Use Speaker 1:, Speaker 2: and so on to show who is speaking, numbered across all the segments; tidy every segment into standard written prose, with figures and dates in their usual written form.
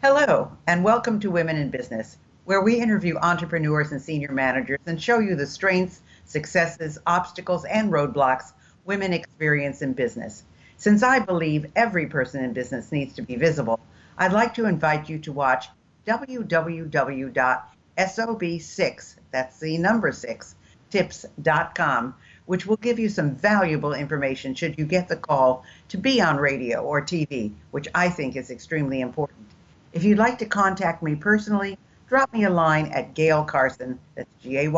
Speaker 1: Hello, and welcome to Women in Business, where we interview entrepreneurs and senior managers and show you the strengths, successes, obstacles, and roadblocks women experience in business. Since I believe every person in business needs to be visible, I'd like to invite you to watch www.sob6, that's the number 6, tips.com, which will give you some valuable information should you get the call to be on radio or TV, which I think is extremely important. If you'd like to contact me personally, drop me a line at Gail Carson, that's Gayle,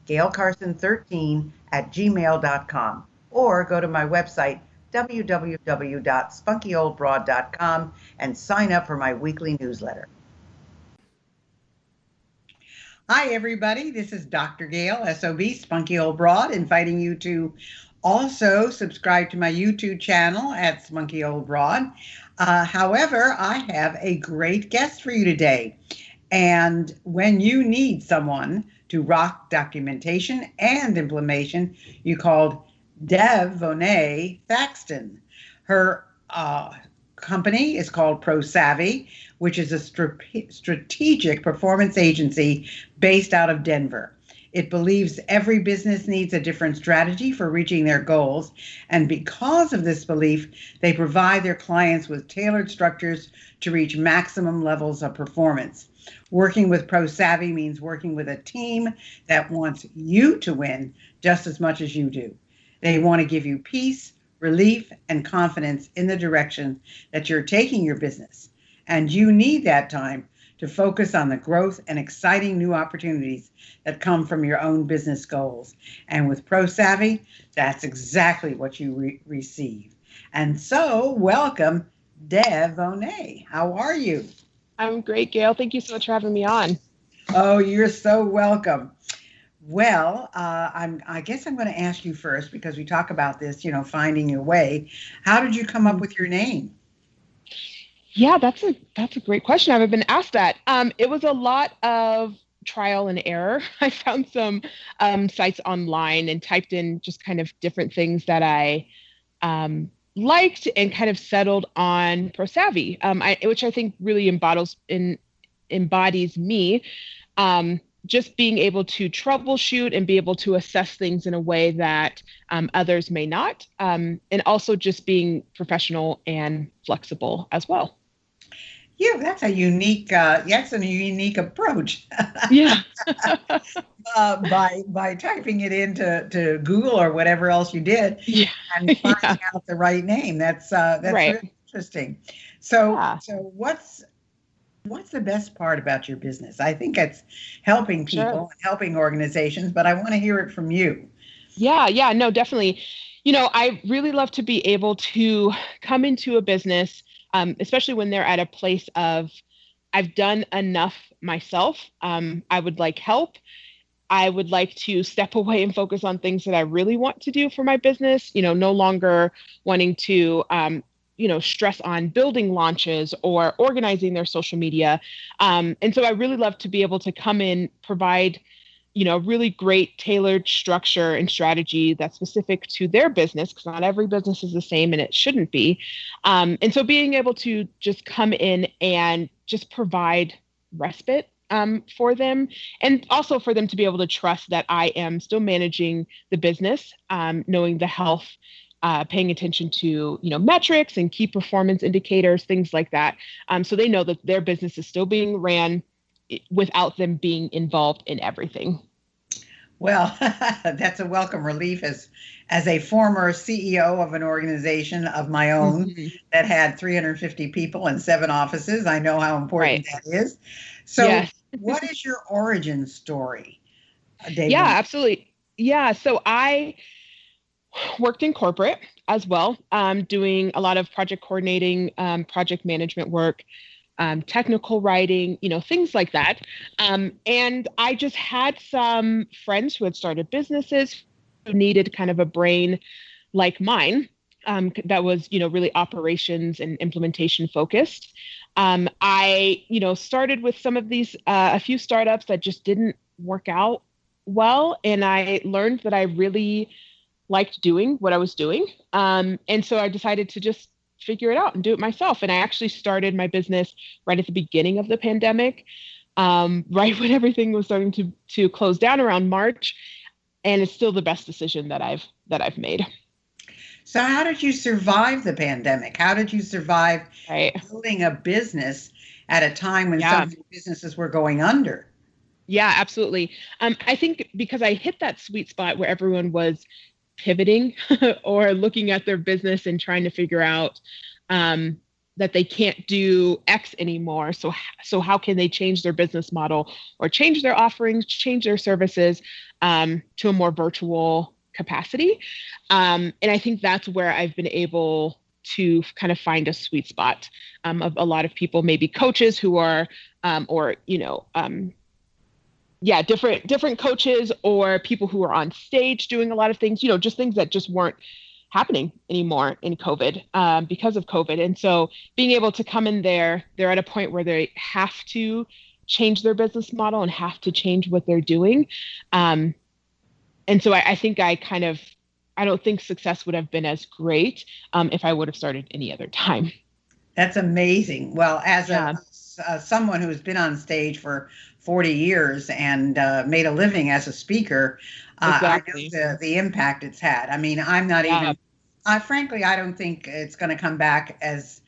Speaker 1: Gail Carson 13 at gmail.com, or go to my website, www.spunkyoldbroad.com, and sign up for my weekly newsletter. Hi, everybody. This is Dr. Gail, SOB, Spunky Old Broad, inviting you to also subscribe to my YouTube channel at Spunky Old Broad. However, I have a great guest for you today. And when you need someone to rock documentation and implementation, you called Devonee Thaxton. Her company is called ProSavvy, which is a strategic performance agency based out of Denver. It believes every business needs a different strategy for reaching their goals, and because of this belief, they provide their clients with tailored structures to reach maximum levels of performance. Working with ProSavvy means working with a team that wants you to win just as much as you do. They want to give you peace, relief, and confidence in the direction that you're taking your business. And you need that time to focus on the growth and exciting new opportunities that come from your own business goals. And with ProSavvy, that's exactly what you receive. And so, welcome, Devonee. How are you?
Speaker 2: I'm great, Gail. Thank you so much for having me on.
Speaker 1: Oh, you're so welcome. Well, I guess I'm going to ask you first, because we talk about this, finding your way. How did you come up with your name?
Speaker 2: Yeah, that's a great question. I haven't been asked that. It was a lot of trial and error. I found some sites online and typed in just kind of different things that I liked and kind of settled on ProSavvy, which I think really embodies me. Just being able to troubleshoot and be able to assess things in a way that others may not, and also just being professional and flexible as well.
Speaker 1: Yeah, that's a unique approach.
Speaker 2: Yeah.
Speaker 1: By typing it into Google or whatever else you did,
Speaker 2: Yeah.
Speaker 1: and finding out the right name. That's right. Really interesting. So what's the best part about your business? I think it's helping people and helping organizations, but I want to hear it from you.
Speaker 2: Yeah, no, definitely. I really love to be able to come into a business, especially when they're at a place of, I've done enough myself. I would like help. I would like to step away and focus on things that I really want to do for my business, no longer wanting to, stress on building launches or organizing their social media. And so I really love to be able to come in, provide, really great tailored structure and strategy that's specific to their business, because not every business is the same and it shouldn't be. And so being able to just come in and just provide respite for them, and also for them to be able to trust that I am still managing the business, knowing the health, paying attention to, metrics and key performance indicators, things like that. So they know that their business is still being ran without them being involved in everything.
Speaker 1: Well, that's a welcome relief as a former CEO of an organization of my own that had 350 people and 7 offices. I know how important that is. So what is your origin story, David?
Speaker 2: Yeah, absolutely. Yeah. So I worked in corporate as well, doing a lot of project coordinating, project management work, technical writing, things like that. And I just had some friends who had started businesses who needed kind of a brain like mine, that was, really operations and implementation focused. I, started with some of these, a few startups that just didn't work out well. And I learned that I really liked doing what I was doing. And so I decided to just figure it out and do it myself. And I actually started my business right at the beginning of the pandemic, right when everything was starting to close down around March. And it's still the best decision that I've made.
Speaker 1: So how did you survive the pandemic? How did you survive
Speaker 2: Right.
Speaker 1: building a business at a time when so
Speaker 2: Yeah.
Speaker 1: many businesses were going under?
Speaker 2: Yeah, absolutely. I think because I hit that sweet spot where everyone was pivoting or looking at their business and trying to figure out um, that they can't do X anymore. So how can they change their business model or change their offerings, change their services to a more virtual capacity? And I think that's where I've been able to kind of find a sweet spot of a lot of people, maybe coaches who are, or yeah, different coaches or people who are on stage doing a lot of things, just things that just weren't happening anymore in COVID because of COVID. And so being able to come in there, they're at a point where they have to change their business model and have to change what they're doing. And so I think I don't think success would have been as great if I would have started any other time.
Speaker 1: That's amazing. Well, as
Speaker 2: Yeah,
Speaker 1: someone who's been on stage for 40 years and made a living as a speaker, I know
Speaker 2: exactly.
Speaker 1: the impact it's had. I mean, I'm not
Speaker 2: Yeah.
Speaker 1: even, frankly, I don't think it's going to come back as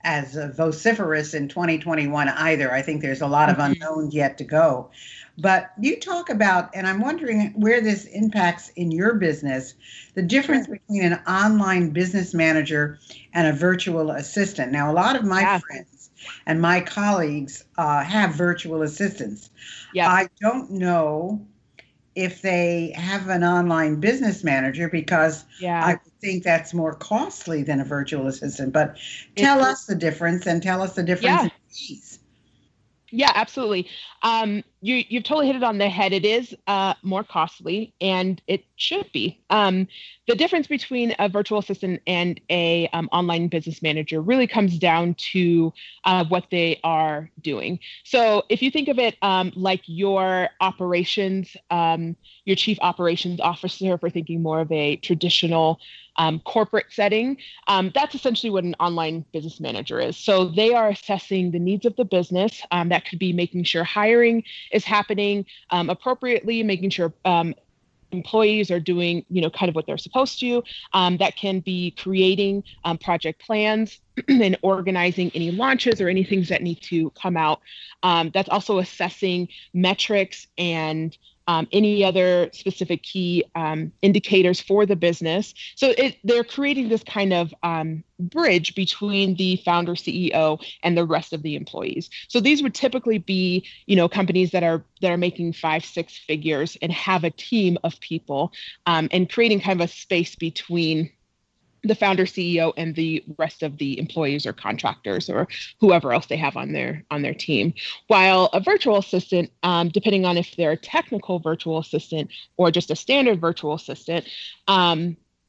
Speaker 1: vociferous in 2021 either. I think there's a lot of
Speaker 2: Mhm.
Speaker 1: unknowns yet to go. But you talk about, and I'm wondering where this impacts in your business, the
Speaker 2: Sure.
Speaker 1: difference between an online business manager and a virtual assistant. Now, a lot of my
Speaker 2: Yeah.
Speaker 1: friends and my colleagues have virtual assistants.
Speaker 2: Yep.
Speaker 1: I don't know if they have an online business manager because I
Speaker 2: Yeah.
Speaker 1: would think that's more costly than a virtual assistant. But
Speaker 2: It.
Speaker 1: tell us the difference and tell us the difference
Speaker 2: Yeah.
Speaker 1: in fees.
Speaker 2: Yeah, absolutely. You've totally hit it on the head. It is more costly, and it should be. The difference between a virtual assistant and a online business manager really comes down to what they are doing. So, if you think of it like your operations, your chief operations officer, if we're thinking more of a traditional corporate setting, that's essentially what an online business manager is. So they are assessing the needs of the business. That could be making sure hiring is happening appropriately, making sure employees are doing, kind of what they're supposed to. That can be creating project plans and organizing any launches or any things that need to come out. That's also assessing metrics and any other specific key indicators for the business. So they're creating this kind of bridge between the founder CEO and the rest of the employees. So these would typically be, companies that are making 5-6 figures and have a team of people, and creating kind of a space between the founder CEO and the rest of the employees or contractors or whoever else they have on their team. While a virtual assistant, depending on if they're a technical virtual assistant or just a standard virtual assistant,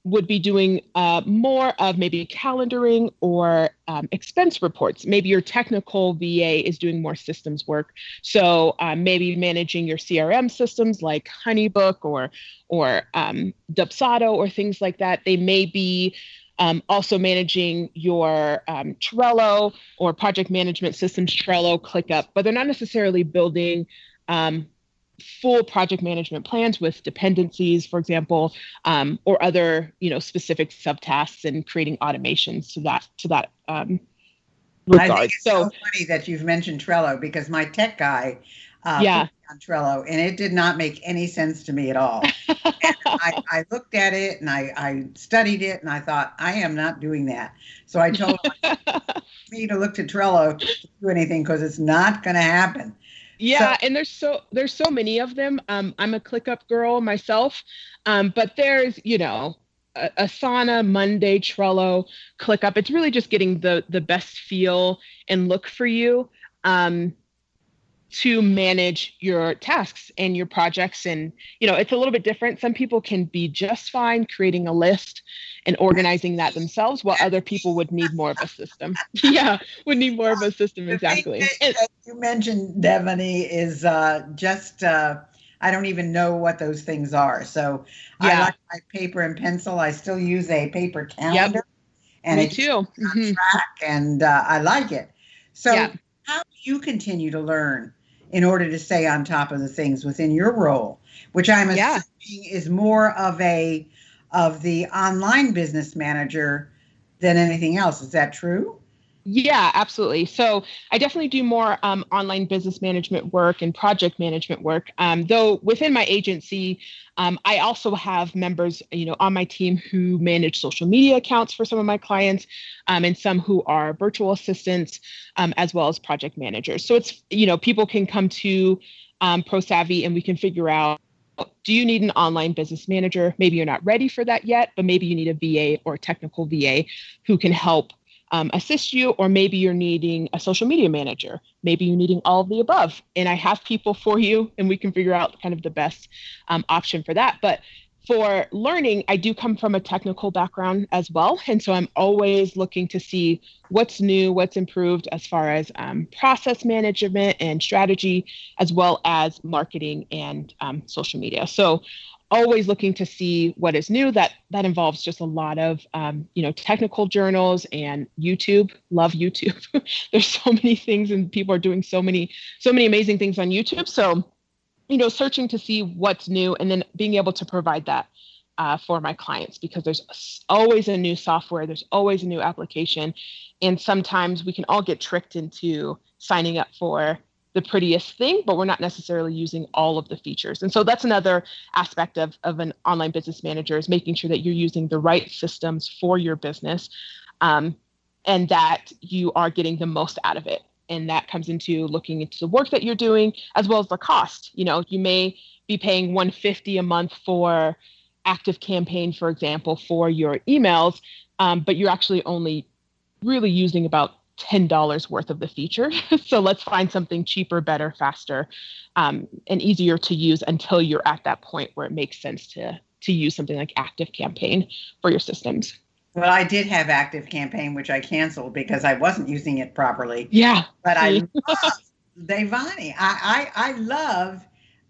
Speaker 2: would be doing more of maybe calendaring or expense reports. Maybe your technical VA is doing more systems work. So maybe managing your CRM systems like Honeybook or Dubsado or things like that. They may be also managing your Trello or project management systems, Trello, ClickUp, but they're not necessarily building um, full project management plans with dependencies, for example, or other specific subtasks and creating automations to that
Speaker 1: I think
Speaker 2: regard.
Speaker 1: it's
Speaker 2: So
Speaker 1: so funny that you've mentioned Trello because my tech guy put
Speaker 2: yeah,
Speaker 1: me on Trello and it did not make any sense to me at all. And I looked at it and I studied it and I thought, I am not doing that. So I told him, me to look to Trello to do anything because it's not going to happen. So
Speaker 2: yeah, and there's so many of them. I'm a ClickUp girl myself, but there's Asana, Monday, Trello, ClickUp. It's really just getting the best feel and look for you. To manage your tasks and your projects. And, it's a little bit different. Some people can be just fine creating a list and organizing that themselves, while other people would need more of a system. Yeah, would need more of a system.
Speaker 1: the thing
Speaker 2: Exactly. And
Speaker 1: that you mentioned, Devonee, is just I don't even know what those things are. So I
Speaker 2: yeah,
Speaker 1: like my paper and pencil. I still use a paper
Speaker 2: yep,
Speaker 1: calendar. and
Speaker 2: Me
Speaker 1: it keeps
Speaker 2: too.
Speaker 1: me on track, and I like it.
Speaker 2: Yeah.
Speaker 1: So, how do you continue to learn in order to stay on top of the things within your role, which I'm
Speaker 2: Yeah.
Speaker 1: assuming is more of the online business manager than anything else? Is that true?
Speaker 2: Yeah, absolutely. So I definitely do more online business management work and project management work. Though within my agency, I also have members, on my team who manage social media accounts for some of my clients, and some who are virtual assistants, as well as project managers. So it's, people can come to ProSavvy and we can figure out, do you need an online business manager? Maybe you're not ready for that yet, but maybe you need a VA or a technical VA who can help assist you, or maybe you're needing a social media manager. Maybe you're needing all of the above. And I have people for you, and we can figure out kind of the best option for that. But for learning, I do come from a technical background as well. And so I'm always looking to see what's new, what's improved as far as process management and strategy, as well as marketing and social media. So always looking to see what is new. That involves just a lot of technical journals and YouTube. Love YouTube. There's so many things, and people are doing so many amazing things on YouTube. So searching to see what's new, and then being able to provide that for my clients, because there's always a new software, there's always a new application, and sometimes we can all get tricked into signing up for the prettiest thing, but we're not necessarily using all of the features. And so that's another aspect of an online business manager, is making sure that you're using the right systems for your business, and that you are getting the most out of it. And that comes into looking into the work that you're doing, as well as the cost. You may be paying $150 a month for Active Campaign, for example, for your emails, but you're actually only really using about $10 worth of the feature. So let's find something cheaper, better, faster, and easier to use until you're at that point where it makes sense to use something like Active Campaign for your systems.
Speaker 1: Well, I did have Active Campaign, which I canceled because I wasn't using it properly.
Speaker 2: Yeah.
Speaker 1: But I
Speaker 2: See?
Speaker 1: love Devonee. I love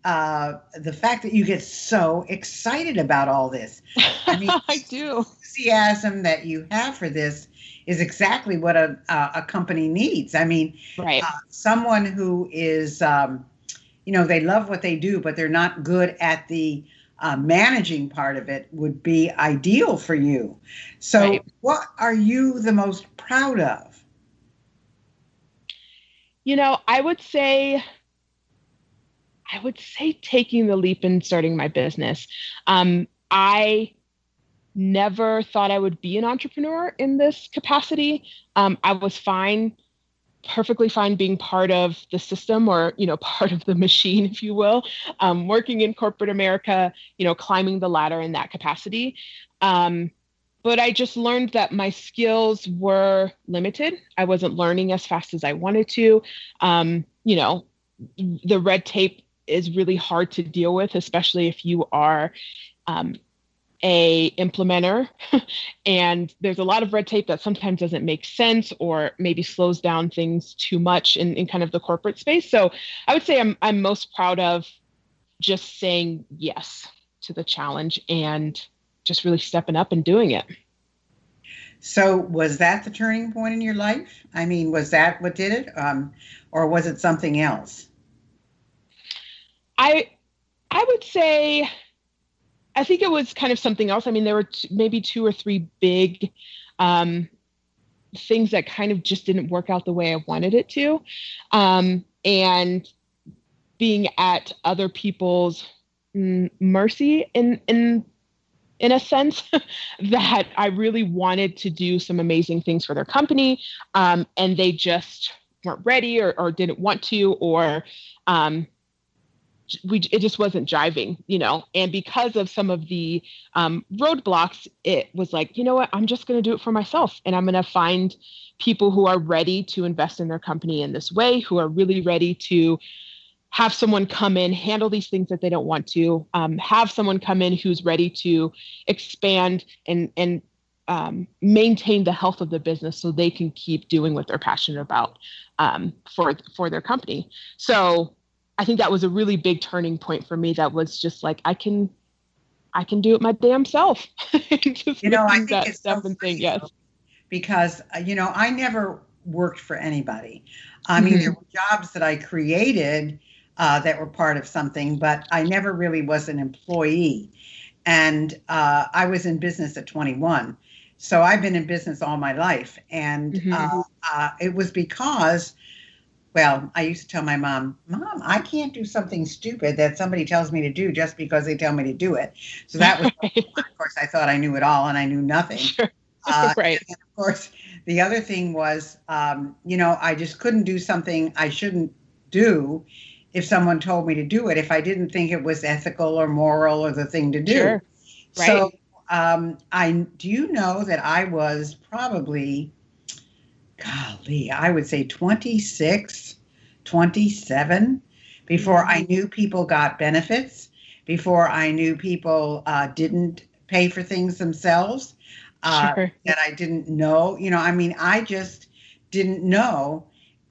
Speaker 1: the fact that you get so excited about all this. I mean,
Speaker 2: I do.
Speaker 1: enthusiasm that you have for this is exactly what a company needs. I mean,
Speaker 2: Right.
Speaker 1: someone who is, they love what they do, but they're not good at the managing part of it would be ideal for you. So,
Speaker 2: Right.
Speaker 1: what are you the most proud of?
Speaker 2: I would say taking the leap and starting my business. I never thought I would be an entrepreneur in this capacity. I was perfectly fine being part of the system, or part of the machine, if you will, working in corporate America, climbing the ladder in that capacity. But I just learned that my skills were limited. I wasn't learning as fast as I wanted to. The red tape is really hard to deal with, especially if you are a implementer. And there's a lot of red tape that sometimes doesn't make sense, or maybe slows down things too much in kind of the corporate space. So I would say I'm most proud of just saying yes to the challenge and just really stepping up and doing it.
Speaker 1: So, was that the turning point in your life? I mean, was that what did it, or was it something else?
Speaker 2: I I would say I think it was kind of something else. I mean, there were maybe two or three big um, things that kind of just didn't work out the way I wanted it to. And being at other people's mercy in a sense, that I really wanted to do some amazing things for their company, and they just weren't ready, or didn't want to, or um, it just wasn't jiving, and because of some of the roadblocks, it was like, you know what, I'm just going to do it for myself, and I'm going to find people who are ready to invest in their company in this way, who are really ready to have someone come in, handle these things that they don't want to, have someone come in who's ready to expand and maintain the health of the business, so they can keep doing what they're passionate about, for their company. So I think that was a really big turning point for me. That was just like, I can do it my damn self. Just
Speaker 1: I
Speaker 2: making
Speaker 1: think
Speaker 2: that
Speaker 1: it's so
Speaker 2: step and saying
Speaker 1: funny,
Speaker 2: yes.
Speaker 1: though, because, I never worked for anybody. I mean, there
Speaker 2: Hmm.
Speaker 1: were jobs that I created that were part of something, but I never really was an employee. And I was in business at 21. So I've been in business all my life. And
Speaker 2: Hmm.
Speaker 1: it was because, well, I used to tell my Mom, I can't do something stupid that somebody tells me to do just because they tell me to do it. So that was,
Speaker 2: Right.
Speaker 1: of course, I thought I knew it all and I knew nothing.
Speaker 2: Sure. Right.
Speaker 1: And of course, the other thing was, I just couldn't do something I shouldn't do if someone told me to do it, if I didn't think it was ethical or moral or the thing to do.
Speaker 2: Sure.
Speaker 1: So,
Speaker 2: Right.
Speaker 1: I do you know that I was probably, golly, I would say 26, 27 before
Speaker 2: Hmm.
Speaker 1: I knew people got benefits, before I knew people didn't pay for things themselves,
Speaker 2: Sure.
Speaker 1: that I didn't know. I mean, I just didn't know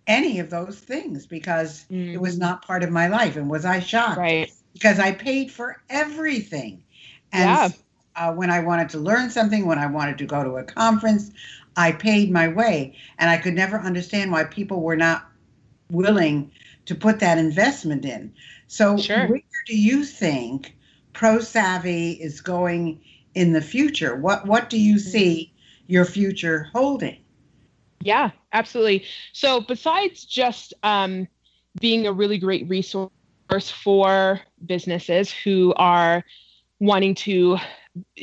Speaker 1: any of those things because it
Speaker 2: Mm.
Speaker 1: was not part of my life. And was I shocked?
Speaker 2: Right.
Speaker 1: Because I paid for everything. And
Speaker 2: Yeah.
Speaker 1: so, when I wanted to learn something, when I wanted to go to a conference, I paid my way. And I could never understand why people were not willing to put that investment in. So,
Speaker 2: Sure.
Speaker 1: where do you think Pro Savvy is going in the future? What do you
Speaker 2: Mm.
Speaker 1: see your future holding?
Speaker 2: Yeah, absolutely. So besides just being a really great resource for businesses wanting to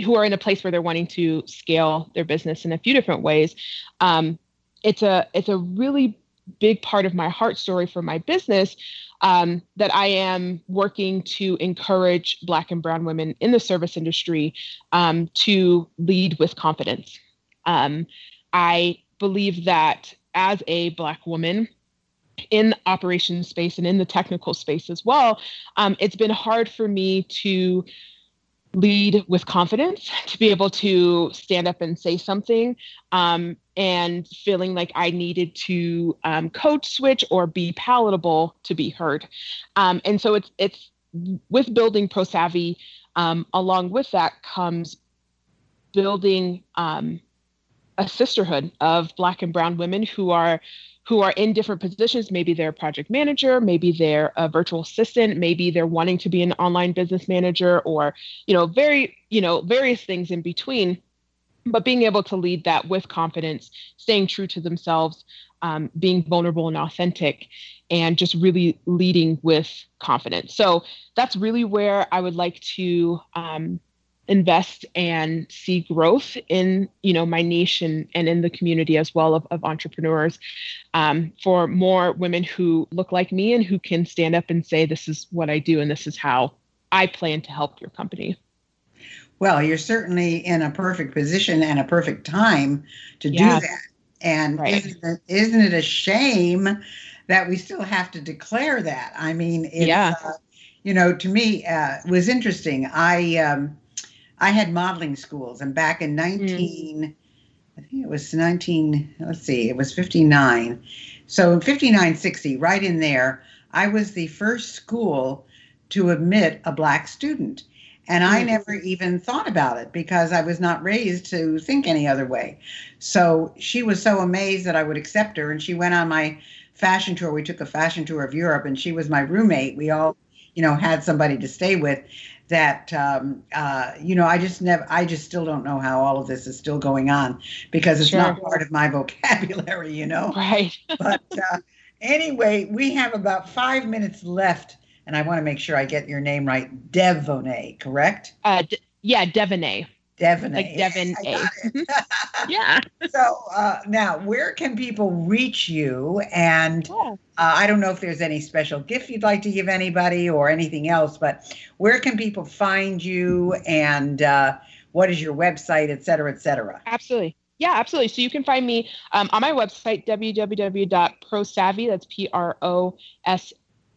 Speaker 2: who are in a place where they're wanting to scale their business in a few different ways, um, it's a really big part of my heart story for my business, that I am working to encourage Black and Brown women in the service industry, to lead with confidence. Um, I believe that as a Black woman in the operations space and in the technical space as well, it's been hard for me to lead with confidence, to be able to stand up and say something, and feeling like I needed to code switch or be palatable to be heard. And so it's with building Pro Savvy. Along with that comes building a sisterhood of Black and Brown women who are in different positions. Maybe they're a project manager, maybe they're a virtual assistant, maybe they're wanting to be an online business manager, or various things in between. But being able to lead that with confidence, staying true to themselves, being vulnerable and authentic, and just really leading with confidence. So that's really where I would like to invest and see growth in my niche, and in the community as well of entrepreneurs, for more women who look like me and who can stand up and say, this is what I do and this is how I plan to help your company.
Speaker 1: Well, you're certainly in a perfect position and a perfect time to do
Speaker 2: Yeah.
Speaker 1: that. And
Speaker 2: Right.
Speaker 1: isn't it a shame that we still have to declare that? I mean, it's
Speaker 2: Yeah.
Speaker 1: to me, it was interesting. I had modeling schools, and back in
Speaker 2: Mm.
Speaker 1: 19, I think it was 19, let's see, it was 59. So in 59, 60, right in there, I was the first school to admit a Black student. And I
Speaker 2: Mm.
Speaker 1: never even thought about it because I was not raised to think any other way. So she was so amazed that I would accept her. And she went on my fashion tour. We took a fashion tour of Europe, and she was my roommate. We all, had somebody to stay with that. I just still don't know how all of this is still going on because it's
Speaker 2: Sure.
Speaker 1: not part of my vocabulary.
Speaker 2: Right.
Speaker 1: But anyway, we have about 5 minutes left, and I want to make sure I get your name right. Devonee, correct?
Speaker 2: Yeah, Devonee, like
Speaker 1: Devonee.
Speaker 2: Devon
Speaker 1: I got
Speaker 2: A.
Speaker 1: it.
Speaker 2: Yeah.
Speaker 1: So now, where can people reach you? And
Speaker 2: Yeah.
Speaker 1: I don't know if there's any special gift you'd like to give anybody or anything else, but where can people find you? And what is your website, et cetera, et cetera?
Speaker 2: Absolutely. Yeah, absolutely. So you can find me on my website, www.prosavvy, that's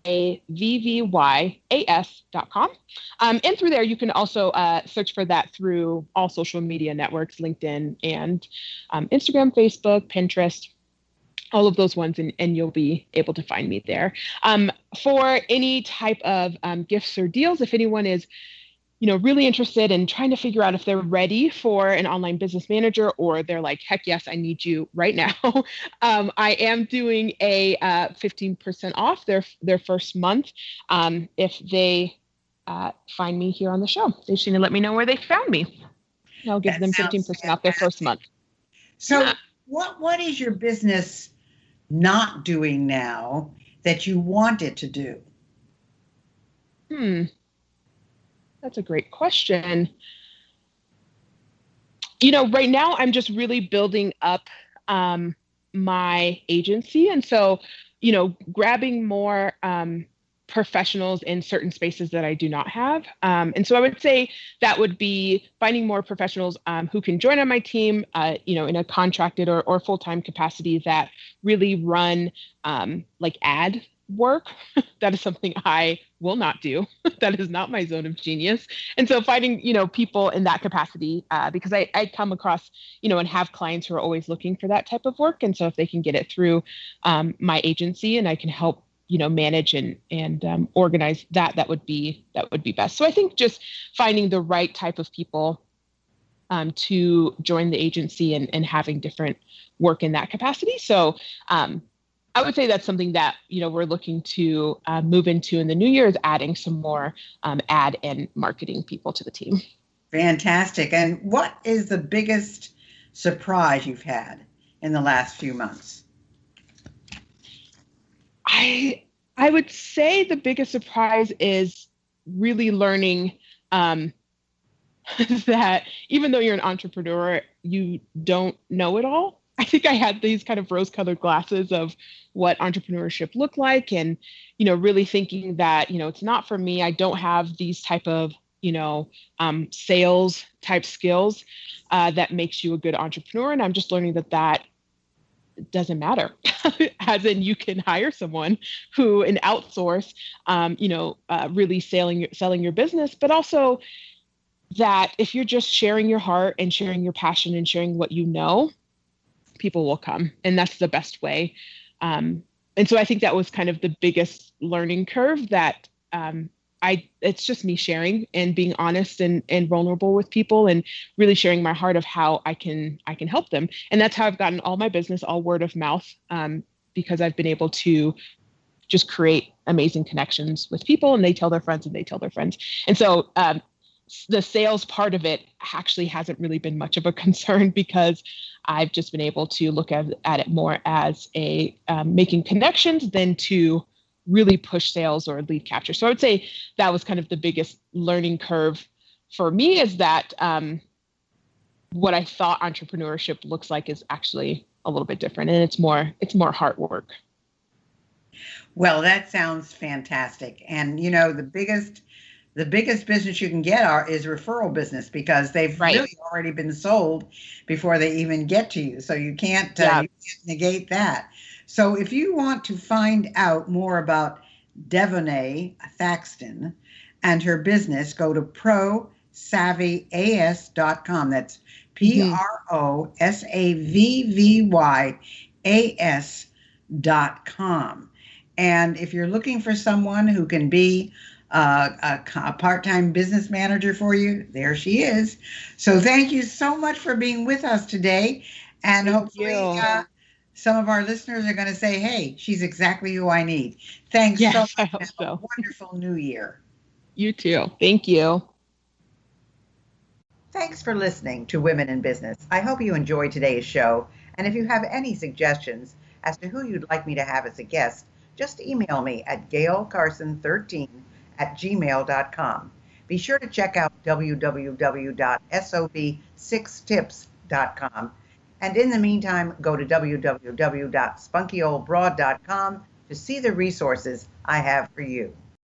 Speaker 2: PROSAVVYAS.com. And through there, you can also search for that through all social media networks, LinkedIn and Instagram, Facebook, Pinterest, all of those ones, and you'll be able to find me there. For any type of gifts or deals, if anyone is really interested in trying to figure out if they're ready for an online business manager, or they're like, heck yes, I need you right now. I am doing a 15% off their first month if they find me here on the show. They just need to let me know where they found me. I'll give
Speaker 1: That
Speaker 2: them
Speaker 1: sounds
Speaker 2: 15% off their first
Speaker 1: fantastic.
Speaker 2: month.
Speaker 1: So
Speaker 2: Yeah.
Speaker 1: what is your business not doing now that you want it to do?
Speaker 2: Hmm. That's a great question. Right now I'm just really building up my agency. And so, grabbing more professionals in certain spaces that I do not have. And so I would say that would be finding more professionals who can join on my team, in a contracted or full-time capacity that really run like ad work. That is something I will not do. That is not my zone of genius. And so finding, people in that capacity, because I come across, and have clients who are always looking for that type of work. And so if they can get it through my agency and I can help, manage and organize that, that would be best. So I think just finding the right type of people to join the agency and having different work in that capacity. So I would say that's something that we're looking to move into in the new year, is adding some more ad and marketing people to the team.
Speaker 1: Fantastic. And what is the biggest surprise you've had in the last few months?
Speaker 2: I would say the biggest surprise is really learning that even though you're an entrepreneur, you don't know it all. I think I had these kind of rose-colored glasses of what entrepreneurship looked like, and really thinking that it's not for me. I don't have these type of sales type skills that makes you a good entrepreneur, and I'm just learning that doesn't matter. As in, you can hire someone who and outsource, really selling your business, but also that if you're just sharing your heart and sharing your passion and sharing what people will come, and that's the best way. And so I think that was kind of the biggest learning curve, that it's just me sharing and being honest and vulnerable with people, and really sharing my heart of how I can help them. And that's how I've gotten all my business, all word of mouth, because I've been able to just create amazing connections with people, and they tell their friends and they tell their friends. And so the sales part of it actually hasn't really been much of a concern, because I've just been able to look at it more as a making connections than to really push sales or lead capture. So I would say that was kind of the biggest learning curve for me, is that what I thought entrepreneurship looks like is actually a little bit different, and it's more hard work.
Speaker 1: Well, that sounds fantastic. And the biggest business you can get is referral business, because they've
Speaker 2: Right.
Speaker 1: really already been sold before they even get to you. So you can't negate that. So if you want to find out more about Devonee Thaxton and her business, go to prosavvyas.com. That's prosavvyas.com. And if you're looking for someone who can be a part-time business manager for you, there she is. So thank you so much for being with us today. And hopefully some of our listeners are going to say, hey, she's exactly who I need. Thanks so much.
Speaker 2: I hope so.
Speaker 1: Have a wonderful new year.
Speaker 2: You too. Thank you.
Speaker 1: Thanks for listening to Women in Business. I hope you enjoyed today's show. And if you have any suggestions as to who you'd like me to have as a guest, just email me at gailcarson13@gmail.com. Be sure to check out www.sob6tips.com. And in the meantime, go to www.spunkyoldbroad.com to see the resources I have for you.